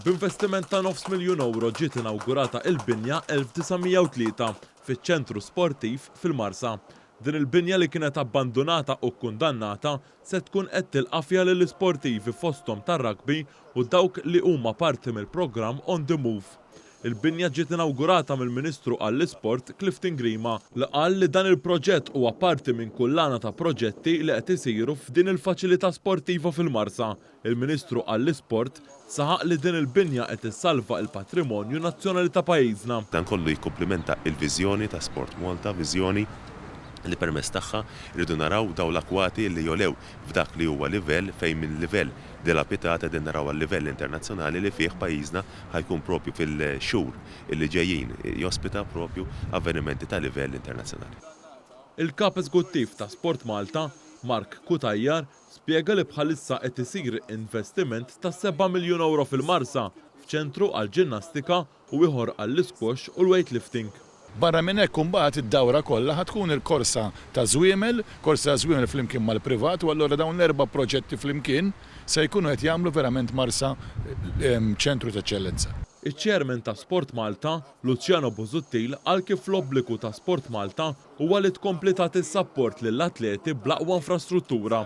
B'investiment ta' €900,000 ġiet inawgurata l-binja 1903 fiċ-ċentru sportiv fil-Marsa. Din il-binja li kienet abbandonata u kkundannata se tkun qed tilqafja lill-isportivi fosthom tar-rugby u dawk li huma parti mill-programm On the Move. Il-binja ġiet inawgurata mill-Ministru għall-Isport Clifton Grima li qal li dan il-proġett huwa parti minn kullana ta' proġetti li qed isiru f'din il-faċilità sportiva fil-Marsa. Il-Ministru għall-Isport saħaq li din il-binja qed issalva l-patrimonju nazzjonali ta' pajjiżna. Dan kollu jikkumplimenta il-viżjoni ta' Sport Malta, viżjoni li permess tagħha rridu naraw daw l-akwati li jolew f'dak li huwa livell fejn minn livell delapitata din naraw għal livell internazzjonali li fih pajjiżna ħajkun propju fil-xhur illi ġejjin jospita propju avvenimenti ta' livell internazzjonali. Il-kap eżekuttiv ta' Sport Malta, Mark Kutajjar, spjega li bħalissa qed isir investiment ta' €7 miljun fil-Marsa f'ċentru għall-ġinnastika u ieħor għall-isquash u l-weightlifting. Barra minn hekk imbagħad id-dawra kollha ħatkun il-korsa ta' żwiemel, korsa żwiemel flimkien mal-privat u allura dawn l-erba' proġetti flimkien se jkunu qed jagħmlu verament Marsa ċentru ta' eċċellenza. Iċ-Chairman ta' Sport Malta, Luciano Busuttil, qal kif l-obbligu ta' Sport Malta huwa li tkompli tagħti s-sapport lill-atleti bl-aqwa infrastruttura.